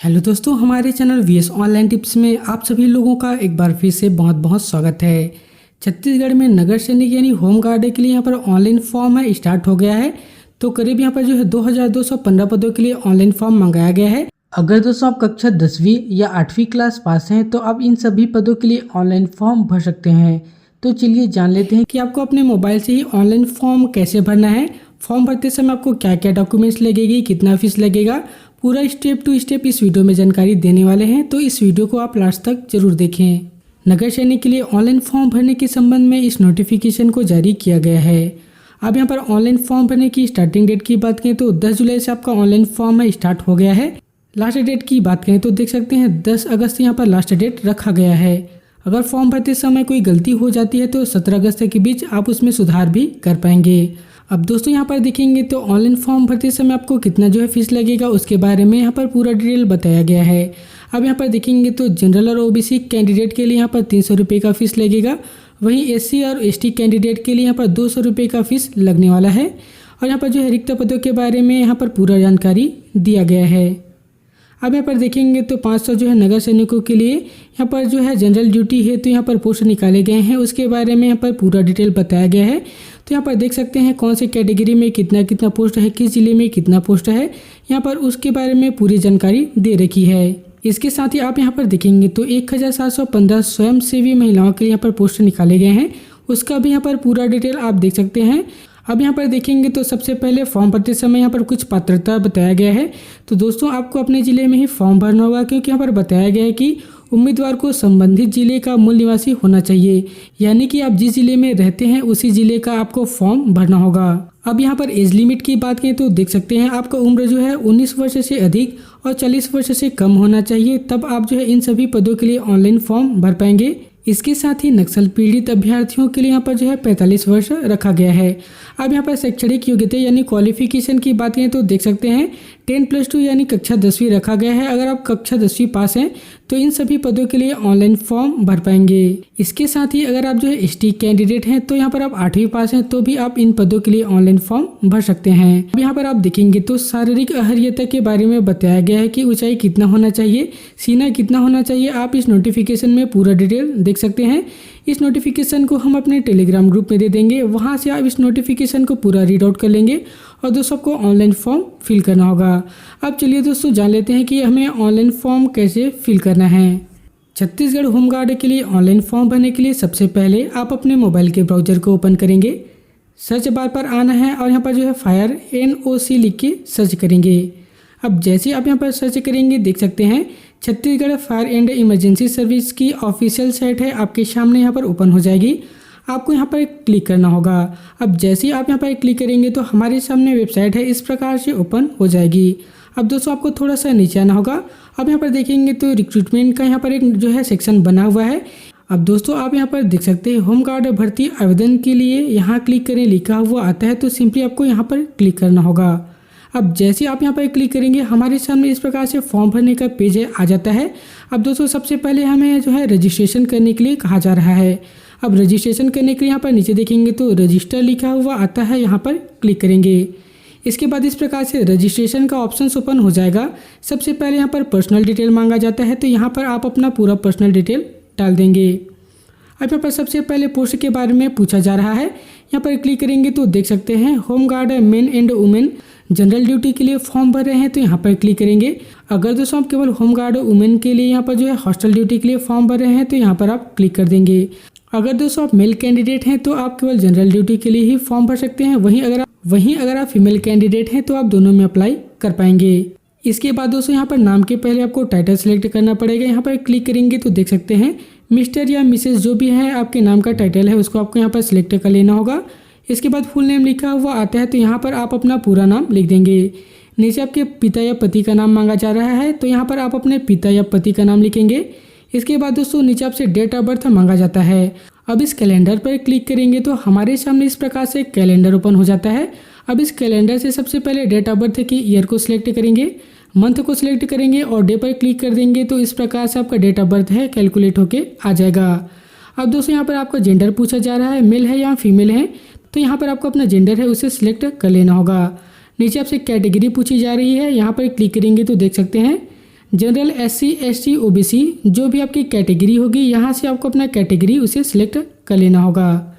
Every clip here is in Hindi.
हेलो दोस्तों, हमारे चैनल वीएस ऑनलाइन टिप्स में आप सभी लोगों का एक बार फिर से बहुत बहुत स्वागत है। छत्तीसगढ़ में नगर सैनिक यानी होम गार्ड के लिए यहाँ पर ऑनलाइन फॉर्म है स्टार्ट हो गया है। तो करीब यहाँ पर जो है 2215 पदों के लिए ऑनलाइन फॉर्म मंगाया गया है। अगर दोस्तों आप कक्षा 10वीं या 8वीं क्लास पास हैं तो आप इन सभी पदों के लिए ऑनलाइन फॉर्म भर सकते हैं। तो चलिए जान लेते हैं कि आपको अपने मोबाइल से ही ऑनलाइन फॉर्म कैसे भरना है। फॉर्म भरते समय आपको क्या क्या डॉक्यूमेंट्स लगेगी, कितना फीस लगेगा, पूरा स्टेप टू स्टेप इस वीडियो में जानकारी देने वाले हैं। तो इस वीडियो को आप लास्ट तक जरूर देखें। नगर सैनिक के लिए ऑनलाइन फॉर्म भरने के संबंध में इस नोटिफिकेशन को जारी किया गया है। अब यहाँ पर ऑनलाइन फॉर्म भरने की स्टार्टिंग डेट की बात करें तो 10 जुलाई से आपका ऑनलाइन फॉर्म है स्टार्ट हो गया है। लास्ट डेट की बात करें तो देख सकते हैं 10 अगस्त यहाँ पर लास्ट डेट रखा गया है। अगर फॉर्म भरते समय कोई गलती हो जाती है तो 17 अगस्त के बीच आप उसमें सुधार भी कर पाएंगे। अब दोस्तों यहाँ पर देखेंगे तो ऑनलाइन फॉर्म भरते समय आपको कितना जो है फीस लगेगा उसके बारे में यहाँ पर पूरा डिटेल बताया गया है। अब यहाँ पर देखेंगे तो जनरल और ओबीसी कैंडिडेट के लिए यहाँ पर 300 रुपये का फीस लगेगा। वहीं एससी और एसटी कैंडिडेट के लिए यहाँ पर 200 रुपये का फीस लगने वाला है। और यहाँ पर जो है रिक्त पदों के बारे में यहाँ पर पूरा जानकारी दिया गया है। अब यहाँ पर देखेंगे तो 500 जो है नगर सैनिकों के लिए यहाँ पर जो है जनरल ड्यूटी है तो यहाँ पर पोस्ट निकाले गए हैं, उसके बारे में यहाँ पर पूरा डिटेल बताया गया है। तो यहाँ पर देख सकते हैं कौन से कैटेगरी में कितना कितना पोस्ट है, किस जिले में कितना पोस्ट है, यहाँ पर उसके बारे में पूरी जानकारी दे रखी है। इसके साथ ही आप यहाँ पर देखेंगे तो 1715 स्वयंसेवी महिलाओं के लिए यहाँ पर पोस्ट निकाले गए हैं, उसका भी यहाँ पर पूरा डिटेल आप देख सकते हैं। अब यहाँ पर देखेंगे तो सबसे पहले फॉर्म भरते समय यहाँ पर कुछ पात्रता बताया गया है। तो दोस्तों आपको अपने ज़िले में ही फॉर्म भरना होगा, क्योंकि यहाँ पर बताया गया है कि उम्मीदवार को संबंधित जिले का मूल निवासी होना चाहिए, यानी कि आप जिस जिले में रहते हैं उसी जिले का आपको फॉर्म भरना होगा। अब यहाँ पर एज लिमिट की बात करें तो देख सकते हैं आपका उम्र जो है 19 वर्ष से अधिक और 40 वर्ष से कम होना चाहिए, तब आप जो है इन सभी पदों के लिए ऑनलाइन फॉर्म भर पाएंगे। इसके साथ ही नक्सल पीड़ित अभ्यर्थियों के लिए यहाँ पर जो है 45 वर्ष रखा गया है। अब यहाँ पर शैक्षणिक योग्यता यानी क्वालिफिकेशन की बात करें तो देख सकते हैं 10+2 यानी कक्षा 10वीं रखा गया है। अगर आप कक्षा 10वीं पास हैं तो इन सभी पदों के लिए ऑनलाइन फॉर्म भर पाएंगे। इसके साथ ही अगर आप जो है एसटी कैंडिडेट हैं तो यहाँ पर आप 8वीं पास हैं तो भी आप इन पदों के लिए ऑनलाइन फॉर्म भर सकते हैं। अब यहाँ पर आप देखेंगे तो शारीरिक अहर्यता के बारे में बताया गया है कि ऊंचाई कितना होना चाहिए, सीना कितना होना चाहिए। आप इस नोटिफिकेशन में पूरा डिटेल देख सकते हैं। इस नोटिफिकेशन को हम अपने टेलीग्राम ग्रुप में दे देंगे, वहां से आप इस नोटिफिकेशन को पूरा रीड आउट कर लेंगे और दोस्तों आपको ऑनलाइन फॉर्म फिल करना होगा। अब चलिए दोस्तों जान लेते हैं कि हमें ऑनलाइन फॉर्म कैसे फिल करना है। छत्तीसगढ़ होम गार्ड के लिए ऑनलाइन फॉर्म भरने के लिए सबसे पहले आप अपने मोबाइल के ब्राउजर को ओपन करेंगे, सर्च बार पर आना है और यहाँ पर जो है फायर NOC लिख के सर्च करेंगे। अब जैसे आप यहाँ पर सर्च करेंगे देख सकते हैं Chhattisgarh fire and emergency service की ऑफिशियल साइट है आपके सामने यहाँ पर ओपन हो जाएगी। आपको यहाँ पर क्लिक करना होगा। अब जैसे ही आप यहाँ पर क्लिक करेंगे तो हमारे सामने वेबसाइट है इस प्रकार से ओपन हो जाएगी। अब दोस्तों आपको थोड़ा सा नीचे आना होगा। अब यहाँ पर देखेंगे तो रिक्रूटमेंट का यहाँ पर एक जो है सेक्शन बना हुआ है। अब दोस्तों आप यहाँ पर देख सकते हैं होम गार्ड भर्ती आवेदन के लिए यहाँ क्लिक करें लिखा हुआ आता है, तो सिंपली आपको यहाँ पर क्लिक करना होगा। अब जैसे आप यहाँ पर क्लिक करेंगे हमारे सामने इस प्रकार से फॉर्म भरने का पेज आ जाता है। अब दोस्तों सबसे पहले हमें जो है रजिस्ट्रेशन करने के लिए कहा जा रहा है। अब रजिस्ट्रेशन करने के लिए यहाँ पर नीचे देखेंगे तो रजिस्टर लिखा हुआ आता है, यहाँ पर क्लिक करेंगे। इसके बाद इस प्रकार से रजिस्ट्रेशन का ऑप्शन ओपन हो जाएगा। सबसे पहले यहाँ पर पर्सनल डिटेल मांगा जाता है, तो यहाँ पर आप अपना पूरा पर्सनल डिटेल डाल देंगे। अब यहाँ पर सबसे पहले पोस्ट के बारे में पूछा जा रहा है। यहाँ पर क्लिक करेंगे तो देख सकते हैं home guard main and women general duty के लिए फॉर्म भर रहे हैं, तो यहाँ पर क्लिक करेंगे। अगर दोस्तों आप केवल होम गार्ड वुमेन के लिए यहाँ पर जो है हॉस्टल ड्यूटी के लिए फॉर्म भर रहे हैं तो यहाँ पर आप क्लिक कर देंगे। अगर दोस्तों आप मेल कैंडिडेट हैं तो आप केवल जनरल ड्यूटी के लिए ही फॉर्म भर सकते हैं। वहीं अगर आप फीमेल कैंडिडेट हैं तो आप दोनों में अप्लाई कर पाएंगे। इसके बाद दोस्तों यहाँ पर नाम के पहले आपको टाइटल सेलेक्ट करना पड़ेगा। यहाँ पर क्लिक करेंगे तो देख सकते हैं मिस्टर या मिसेस जो भी है आपके नाम का टाइटल है उसको आपको यहाँ पर सिलेक्ट कर लेना होगा। इसके बाद फुल नेम लिखा हुआ आता है, तो यहाँ पर आप अपना पूरा नाम लिख देंगे। नीचे आपके पिता या पति का नाम मांगा जा रहा है, तो यहाँ पर आप अपने पिता या पति का नाम लिखेंगे। इसके बाद दोस्तों नीचे आपसे डेट ऑफ बर्थ मांगा जाता है। अब इस कैलेंडर पर क्लिक करेंगे तो हमारे सामने इस प्रकार से कैलेंडर ओपन हो जाता है। अब इस कैलेंडर से सबसे पहले डेट ऑफ बर्थ की ईयर को सिलेक्ट करेंगे, मंथ को सिलेक्ट करेंगे और डे पर क्लिक कर देंगे, तो इस प्रकार से आपका डेट ऑफ बर्थ है कैलकुलेट होके आ जाएगा। अब दोस्तों यहाँ पर आपका जेंडर पूछा जा रहा है, मेल है या फीमेल है, तो यहाँ पर आपको अपना जेंडर है उसे सिलेक्ट कर लेना होगा। नीचे आपसे कैटेगरी पूछी जा रही है, यहाँ पर क्लिक करेंगे तो देख सकते हैं जनरल, SC, ST, OBC जो भी आपकी कैटेगरी होगी यहाँ से आपको अपना कैटेगरी उसे सिलेक्ट कर लेना होगा।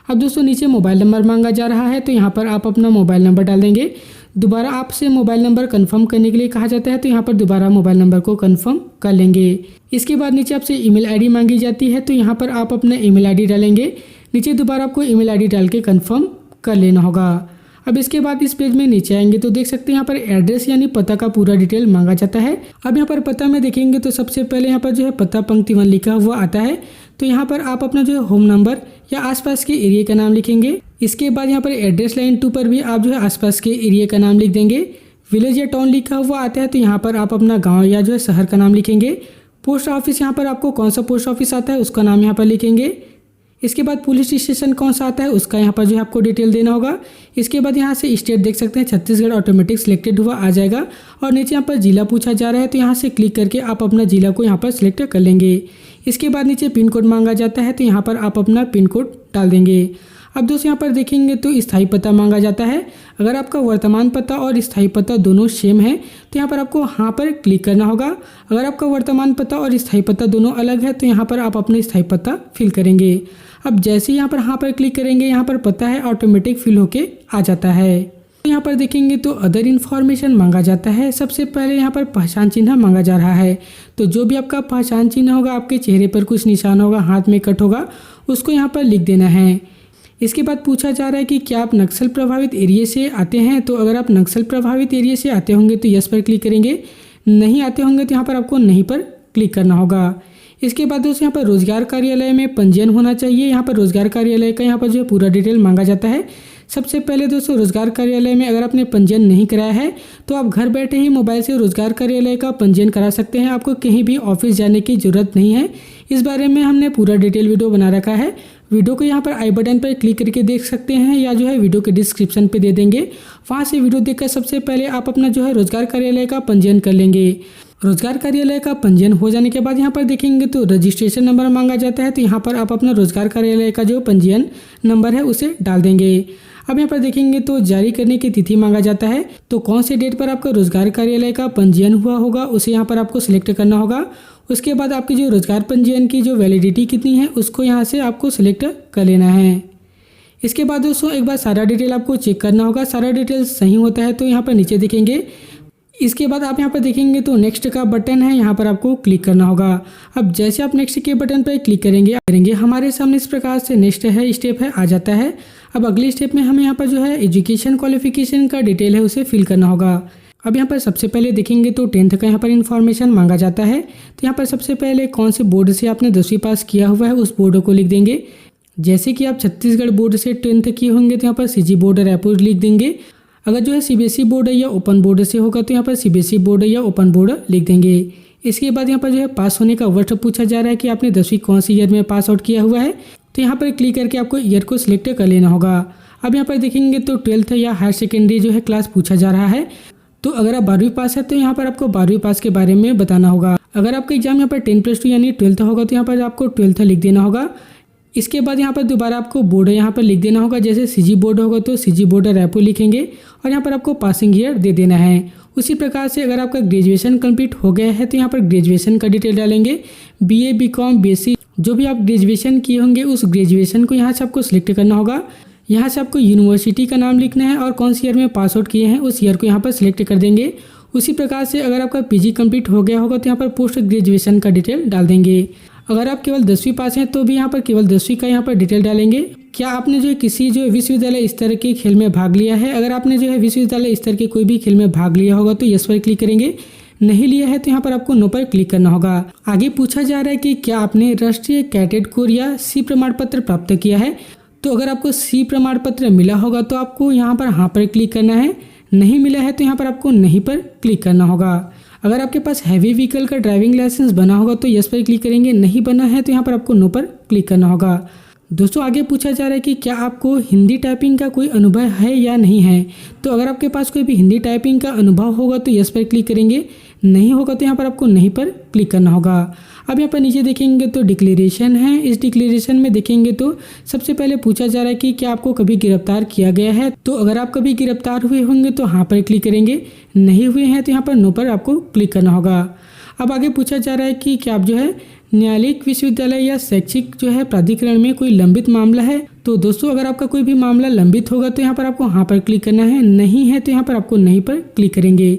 अब दोस्तों नीचे मोबाइल नंबर मांगा जा रहा है तो यहाँ पर आप अपना मोबाइल नंबर डाल देंगे। दोबारा आपसे मोबाइल नंबर कंफर्म करने के लिए कहा जाता है तो यहाँ पर दोबारा मोबाइल नंबर को कंफर्म कर लेंगे। इसके बाद नीचे आपसे ईमेल आईडी मांगी जाती है तो यहाँ पर आप अपना ईमेल आईडी डालेंगे। नीचे दोबारा आपको ईमेल आईडी डाल के कंफर्म कर लेना होगा। अब इसके बाद इस पेज में नीचे आएंगे तो देख सकते हैं यहाँ पर एड्रेस यानी पता का पूरा डिटेल मांगा जाता है। अब यहाँ पर पता में देखेंगे तो सबसे पहले यहाँ पर जो है पता पंक्ति 1 लिखा हुआ आता है तो यहाँ पर आप अपना जो है होम नंबर या आसपास के एरिया का नाम लिखेंगे। इसके बाद यहाँ पर एड्रेस लाइन 2 पर भी आप जो है आसपास के एरिया का नाम लिख देंगे। विलेज या टाउन लिखा हुआ आता है तो यहाँ पर आप अपना गाँव या जो है शहर का नाम लिखेंगे। पोस्ट ऑफिस यहाँ पर आपको कौन सा पोस्ट ऑफिस आता है उसका नाम यहाँ पर लिखेंगे। इसके बाद पुलिस स्टेशन कौन सा आता है उसका यहाँ पर जो है आपको डिटेल देना होगा। इसके बाद यहाँ से स्टेट देख सकते हैं छत्तीसगढ़ ऑटोमेटिक सिलेक्टेड हुआ आ जाएगा और नीचे यहाँ पर जिला पूछा जा रहा है तो यहाँ से क्लिक करके आप अपना जिला को यहाँ पर सिलेक्ट कर लेंगे। इसके बाद नीचे पिन कोड मांगा जाता है तो यहाँ पर आप अपना पिन कोड डाल देंगे। अब दोस्तों यहाँ पर देखेंगे तो स्थायी पता मांगा जाता है। अगर आपका वर्तमान पता और स्थायी पता दोनों सेम है तो यहाँ पर आपको हाँ पर क्लिक करना होगा। अगर आपका वर्तमान पता और स्थायी पता दोनों अलग है तो यहाँ पर आप अपना स्थायी पता फिल करेंगे। अब जैसे यहाँ पर हाँ पर क्लिक करेंगे यहाँ पर पता है ऑटोमेटिक फिल होके आ जाता है। तो यहाँ पर देखेंगे तो अदर इन्फॉर्मेशन मांगा जाता है। सबसे पहले यहाँ पर पहचान चिन्ह मांगा जा रहा है तो जो भी आपका पहचान चिन्ह होगा, आपके चेहरे पर कुछ निशान होगा, हाथ में कट होगा, उसको यहाँ पर लिख देना है। इसके बाद पूछा जा रहा है कि क्या आप नक्सल प्रभावित एरिया से आते हैं। तो अगर आप नक्सल प्रभावित एरिया से आते होंगे तो यस पर क्लिक करेंगे, नहीं आते होंगे तो यहाँ पर आपको नहीं पर क्लिक करना होगा। इसके बाद दोस्तों यहाँ पर रोजगार कार्यालय में पंजीयन होना चाहिए। यहाँ पर रोजगार कार्यालय का यहाँ पर जो है पूरा डिटेल मांगा जाता है। सबसे पहले दोस्तों रोजगार कार्यालय में अगर आपने पंजीयन नहीं कराया है तो आप घर बैठे ही मोबाइल से रोजगार कार्यालय का पंजीयन करा सकते हैं। आपको कहीं भी ऑफिस जाने की जरूरत नहीं है। इस बारे में हमने पूरा डिटेल वीडियो बना रखा है। वीडियो को यहाँ पर आई बटन पर क्लिक करके देख सकते हैं या जो है वीडियो के डिस्क्रिप्शन पे दे देंगे। वहाँ से वीडियो देखकर सबसे पहले आप अपना जो है रोजगार कार्यालय का पंजीयन कर लेंगे। रोजगार कार्यालय का पंजीयन हो जाने के बाद यहाँ पर देखेंगे तो रजिस्ट्रेशन नंबर मांगा जाता है तो यहाँ पर आप अपना रोजगार कार्यालय का जो पंजीयन नंबर है उसे डाल देंगे। अब यहाँ पर देखेंगे तो जारी करने की तिथि मांगा जाता है तो कौन से डेट पर आपका रोजगार कार्यालय का पंजीयन हुआ होगा उसे यहाँ पर आपको सिलेक्ट करना होगा। उसके बाद आपकी जो रोजगार पंजीयन की जो वैलिडिटी कितनी है उसको यहाँ से आपको सिलेक्ट कर लेना है। इसके बाद दोस्तों एक बार सारा डिटेल आपको चेक करना होगा। सारा डिटेल सही होता है तो यहाँ पर नीचे देखेंगे। इसके बाद आप यहाँ पर देखेंगे तो नेक्स्ट का बटन है, यहाँ पर आपको क्लिक करना होगा। अब जैसे आप नेक्स्ट के बटन पर क्लिक करेंगे हमारे सामने इस प्रकार से नेक्स्ट है स्टेप है आ जाता है। अब अगले स्टेप में हमें यहाँ पर जो है एजुकेशन क्वालिफिकेशन का डिटेल है उसे फिल करना होगा। अब यहाँ पर सबसे पहले देखेंगे तो 10th का यहाँ पर इन्फॉर्मेशन मांगा जाता है तो यहाँ पर सबसे पहले कौन से बोर्ड से आपने 10वीं पास किया हुआ है उस बोर्ड को लिख देंगे। जैसे कि आप छत्तीसगढ़ बोर्ड से 10th किए होंगे तो यहाँ पर CG बोर्ड रायपुर लिख देंगे। अगर जो है CBSE बोर्ड या ओपन बोर्ड से होगा तो यहाँ पर CBSE बोर्ड या ओपन बोर्ड लिख देंगे। इसके बाद यहाँ पर जो है पास होने का वर्ष पूछा जा रहा है कि आपने 10वीं कौन सी ईयर में पास आउट किया हुआ है तो यहाँ पर क्लिक करके आपको ईयर को सिलेक्ट कर लेना होगा। अब यहाँ पर देखेंगे तो 12th या हायर सेकेंडरी जो है क्लास पूछा जा रहा है तो अगर आप 12वीं पास है तो यहाँ पर आपको 12वीं पास के बारे में बताना होगा। अगर आपका एग्जाम यहाँ पर 10+2 यानी 12th होगा तो यहाँ पर आपको 12th लिख देना होगा। इसके बाद यहाँ पर दोबारा आपको बोर्ड यहाँ पर लिख देना होगा। जैसे CG बोर्ड होगा तो CG बोर्ड रायपुर लिखेंगे और यहाँ पर आपको पासिंग ईयर दे देना है। उसी प्रकार से अगर आपका ग्रेजुएशन कंप्लीट हो गया है तो यहाँ पर ग्रेजुएशन का डिटेल डालेंगे। BA BCom BSc जो भी आप ग्रेजुएशन किए होंगे उस ग्रेजुएशन को यहाँ से आपको सिलेक्ट करना होगा। यहाँ से आपको यूनिवर्सिटी का नाम लिखना है और कौन सी ईयर में पास आउट किए हैं उस ईयर को यहाँ पर सिलेक्ट कर देंगे। उसी प्रकार से अगर आपका PG कंप्लीट हो गया होगा तो यहाँ पर पोस्ट ग्रेजुएशन का डिटेल डाल देंगे। अगर आप केवल 10वीं पास हैं तो भी यहाँ पर केवल 10वीं का यहाँ पर डिटेल डालेंगे। क्या आपने जो है किसी जो विश्वविद्यालय स्तर के खेल में भाग लिया है। अगर आपने जो है विश्वविद्यालय स्तर के कोई भी खेल में भाग लिया होगा तो यस पर क्लिक करेंगे। नहीं लिया है तो यहाँ पर आपको नो पर क्लिक करना होगा। आगे पूछा जा रहा है कि क्या आपने राष्ट्रीय कैडेट कोर या C प्रमाण पत्र प्राप्त किया है। तो अगर आपको C प्रमाण पत्र मिला होगा तो आपको यहाँ पर हाँ पर क्लिक करना है। नहीं मिला है तो यहाँ पर आपको नहीं पर क्लिक करना होगा। अगर आपके पास हैवी व्हीकल का ड्राइविंग लाइसेंस बना होगा तो यस पर क्लिक करेंगे। नहीं बना है तो यहाँ पर आपको नो पर क्लिक करना होगा। दोस्तों आगे पूछा जा रहा है कि क्या आपको हिंदी टाइपिंग का कोई अनुभव है या नहीं है। तो अगर आपके पास कोई भी हिंदी टाइपिंग का अनुभव होगा तो यस पर क्लिक करेंगे। नहीं होगा तो यहाँ पर आपको नहीं पर क्लिक करना होगा। अब यहाँ पर नीचे देखेंगे तो डिक्लेरेशन है। इस डिक्लेरेशन में देखेंगे तो सबसे पहले पूछा जा रहा है कि क्या आपको कभी गिरफ्तार किया गया है। तो अगर आप कभी गिरफ्तार हुए होंगे तो हाँ पर क्लिक करेंगे। नहीं हुए हैं तो यहाँ पर नो पर आपको क्लिक करना होगा। अब आगे पूछा जा रहा है कि क्या आप जो है न्यायालयिक विश्वविद्यालय या शैक्षिक जो है प्राधिकरण में कोई लंबित मामला है। तो दोस्तों अगर आपका कोई भी मामला लंबित होगा तो यहाँ पर आपको हाँ पर क्लिक करना है, नहीं है तो यहाँ पर आपको नहीं पर क्लिक करेंगे।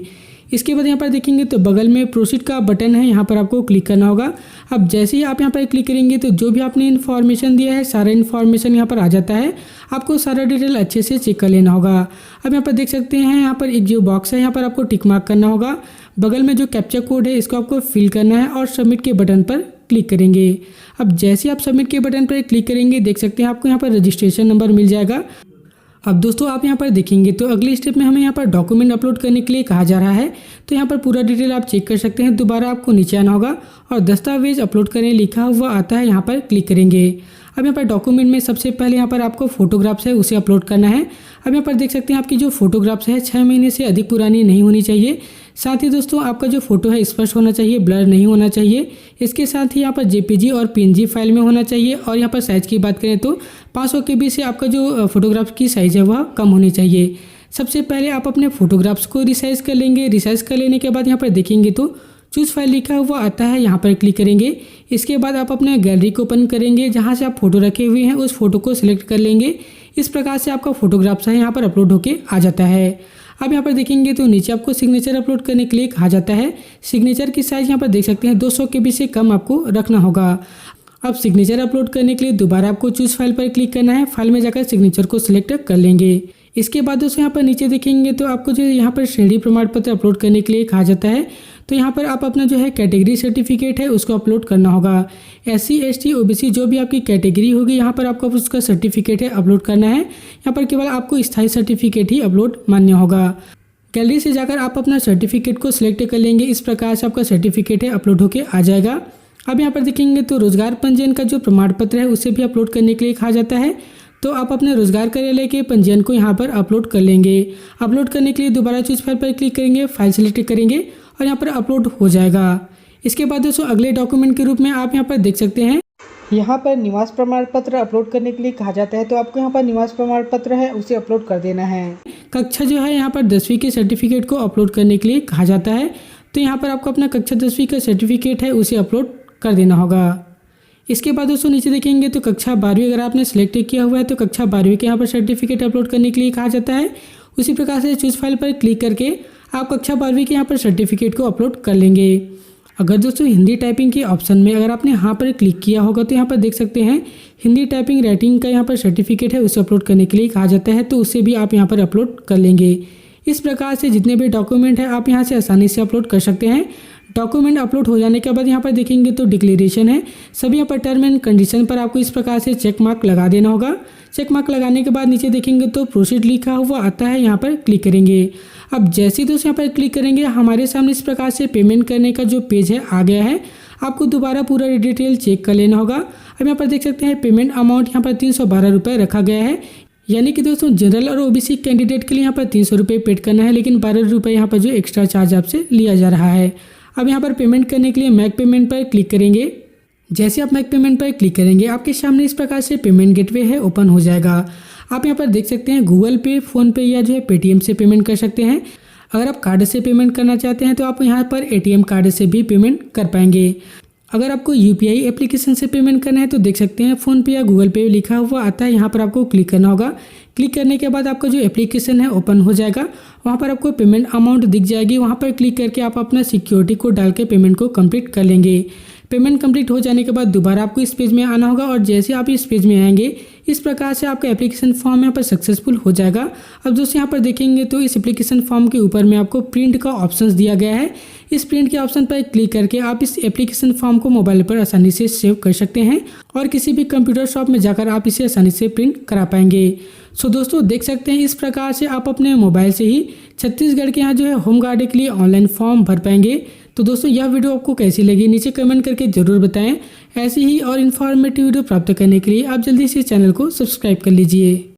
इसके बाद यहाँ पर देखेंगे तो बगल में प्रोसीड का बटन है, यहाँ पर आपको क्लिक करना होगा। अब जैसे ही आप यहाँ पर क्लिक करेंगे तो जो भी आपने इन्फॉर्मेशन दिया है सारा इन्फॉर्मेशन यहाँ पर आ जाता है। आपको सारा डिटेल अच्छे से चेक कर लेना होगा। अब यहाँ पर देख सकते हैं यहाँ पर एक जो बॉक्स है यहाँ पर आपको टिक मार्क करना होगा। बगल में जो कैप्चा कोड है इसको आपको फिल करना है और सबमिट के बटन पर क्लिक करेंगे। अब जैसे आप सबमिट के बटन पर क्लिक करेंगे देख सकते हैं आपको यहाँ पर रजिस्ट्रेशन नंबर मिल जाएगा। अब दोस्तों आप यहाँ पर देखेंगे तो अगले स्टेप में हमें यहाँ पर डॉक्यूमेंट अपलोड करने के लिए कहा जा रहा है। तो यहाँ पर पूरा डिटेल आप चेक कर सकते हैं। दोबारा आपको नीचे आना होगा और दस्तावेज अपलोड करें लिखा हुआ आता है, यहाँ पर क्लिक करेंगे। अब यहाँ पर डॉक्यूमेंट में सबसे पहले यहाँ पर आपको फोटोग्राफ्स है उसे अपलोड करना है। अब यहाँ पर देख सकते हैं आपकी जो फोटोग्राफ्स है 6 महीने से अधिक पुरानी नहीं होनी चाहिए। साथ ही दोस्तों आपका जो फोटो है स्पष्ट होना चाहिए, ब्लर नहीं होना चाहिए। इसके साथ ही यहाँ पर जेपीजी और पीएनजी फाइल में होना चाहिए। और यहाँ पर साइज़ की बात करें तो 500 KB से आपका जो फोटोग्राफ की साइज़ है वह कम होनी चाहिए। सबसे पहले आप अपने फोटोग्राफ्स को रिसाइज़ कर लेंगे। रिसाइज़ कर लेने के बाद यहाँ पर देखेंगे तो चूज़ फाइल लिखा हुआ आता है, यहाँ पर क्लिक करेंगे। इसके बाद आप अपने गैलरी को ओपन करेंगे, जहाँ से आप फोटो रखे हुए हैं उस फोटो को सिलेक्ट कर लेंगे। इस प्रकार से आपका फोटोग्राफ्स है यहाँ पर अपलोड होके आ जाता है। अब यहाँ पर देखेंगे तो नीचे आपको सिग्नेचर अपलोड करने के लिए कहा जाता है। सिग्नेचर की साइज़ यहाँ पर देख सकते हैं 200 KB से कम आपको रखना होगा। अब सिग्नेचर अपलोड करने के लिए दोबारा आपको चूज़ फाइल पर क्लिक करना है। फाइल में जाकर सिग्नेचर को सिलेक्ट कर लेंगे। इसके बाद दोस्तों यहाँ पर नीचे देखेंगे तो आपको जो यहाँ पर श्रेणी प्रमाण पत्र अपलोड करने के लिए कहा जाता है। तो यहाँ पर आप अपना जो है कैटेगरी सर्टिफिकेट है उसको अपलोड करना होगा। SC ST OBC जो भी आपकी कैटेगरी होगी यहाँ पर आपको उसका सर्टिफिकेट है अपलोड करना है। यहाँ पर केवल आपको स्थायी सर्टिफिकेट ही अपलोड मान्य होगा। गैलरी से जाकर आप अपना सर्टिफिकेट को सिलेक्ट कर लेंगे। इस प्रकार से आपका सर्टिफिकेट है अपलोड होके आ जाएगा। अब यहाँ पर देखेंगे तो रोजगार पंजीयन का जो प्रमाण पत्र है उसे भी अपलोड करने के लिए कहा जाता है। तो आप अपने रोजगार कार्यालय के पंजीयन को यहाँ पर अपलोड कर लेंगे। अपलोड करने के लिए दोबारा चूज फाइल पर क्लिक करेंगे, फाइल सेलेक्ट करेंगे और यहाँ पर अपलोड हो जाएगा। इसके बाद दोस्तों अगले डॉक्यूमेंट के रूप में आप यहाँ पर देख सकते हैं यहाँ पर निवास प्रमाण पत्र अपलोड करने के लिए कहा जाता है। तो आपको यहाँ पर निवास प्रमाण पत्र है उसे अपलोड कर देना है। कक्षा जो है यहाँ पर 10वीं के सर्टिफिकेट को अपलोड करने के लिए कहा जाता है। तो यहाँ पर आपको अपना कक्षा 10वीं का सर्टिफिकेट है उसे अपलोड कर देना होगा। इसके बाद दोस्तों नीचे देखेंगे तो कक्षा 12वीं अगर आपने सिलेक्ट किया हुआ है तो कक्षा 12वीं के यहाँ पर सर्टिफिकेट अपलोड करने के लिए कहा जाता है। उसी प्रकार से चूज फाइल पर क्लिक करके आप कक्षा 12वीं के यहाँ पर सर्टिफिकेट को अपलोड कर लेंगे। अगर दोस्तों हिंदी टाइपिंग के ऑप्शन में अगर आपने यहाँ पर क्लिक किया होगा तो यहाँ पर देख सकते हैं हिंदी टाइपिंग राइटिंग का यहाँ पर सर्टिफिकेट है उसे अपलोड करने के लिए कहा जाता है। तो उसे भी आप यहाँ पर अपलोड कर लेंगे। इस प्रकार से जितने भी डॉक्यूमेंट है आप यहाँ से आसानी से अपलोड कर सकते हैं। डॉक्यूमेंट अपलोड हो जाने के बाद यहाँ पर देखेंगे तो डिक्लेरेशन है। सभी यहाँ पर टर्म एंड कंडीशन पर आपको इस प्रकार से चेक मार्क लगा देना होगा। चेक मार्क लगाने के बाद नीचे देखेंगे तो प्रोसीड लिखा हुआ आता है, यहाँ पर क्लिक करेंगे। अब जैसे ही दोस्तों यहाँ पर क्लिक करेंगे हमारे सामने इस प्रकार से पेमेंट करने का जो पेज है आ गया है। आपको दोबारा पूरा डिटेल चेक कर लेना होगा। अब यहाँ पर देख सकते हैं पेमेंट अमाउंट यहाँ पर 312 रुपये रखा गया है। यानी कि दोस्तों जनरल और ओबीसी कैंडिडेट के लिए यहाँ पर 300 रुपये पेड करना है, लेकिन 12 रुपये यहाँ पर जो एक्स्ट्रा चार्ज आपसे लिया जा रहा है। अब यहाँ पर पेमेंट करने के लिए मैक पेमेंट पर क्लिक करेंगे। जैसे आप मैक पेमेंट पर क्लिक करेंगे आपके सामने इस प्रकार से पेमेंट गेटवे है ओपन हो जाएगा। आप यहाँ पर देख सकते हैं गूगल पे, फ़ोनपे या जो है पेटीएम से पेमेंट कर सकते हैं। अगर आप कार्ड से पेमेंट करना चाहते हैं तो आप यहाँ पर एटीएम कार्ड से भी पेमेंट कर पाएंगे। अगर आपको यूपीआई एप्लीकेशन से पेमेंट करना है तो देख सकते हैं फ़ोनपे या गूगल पे लिखा हुआ आता है, यहाँ पर आपको क्लिक करना होगा। क्लिक करने के बाद आपका जो एप्लीकेशन है ओपन हो जाएगा। वहाँ पर आपको पेमेंट अमाउंट दिख जाएगी। वहाँ पर क्लिक करके आप अपना सिक्योरिटी कोड डाल के पेमेंट को कंप्लीट कर लेंगे। पेमेंट कंप्लीट हो जाने के बाद दोबारा आपको इस पेज में आना होगा और जैसे आप इस पेज में आएंगे इस प्रकार से आपका एप्लीकेशन फॉर्म यहाँ पर सक्सेसफुल हो जाएगा। अब दोस्तों यहाँ पर देखेंगे तो इस एप्लीकेशन फॉर्म के ऊपर में आपको प्रिंट का ऑप्शन दिया गया है। इस प्रिंट के ऑप्शन पर क्लिक करके आप इस एप्लीकेशन फॉर्म को मोबाइल पर आसानी से सेव कर सकते हैं और किसी भी कंप्यूटर शॉप में जाकर आप इसे आसानी से प्रिंट करा पाएंगे। सो दोस्तों देख सकते हैं इस प्रकार से आप अपने मोबाइल से ही छत्तीसगढ़ के यहाँ जो है होम गार्ड के लिए ऑनलाइन फॉर्म भर पाएंगे। तो दोस्तों यह वीडियो आपको कैसी लगी नीचे कमेंट करके जरूर बताएं। ऐसी ही और इन्फॉर्मेटिव वीडियो प्राप्त करने के लिए आप जल्दी से चैनल को सब्सक्राइब कर लीजिए।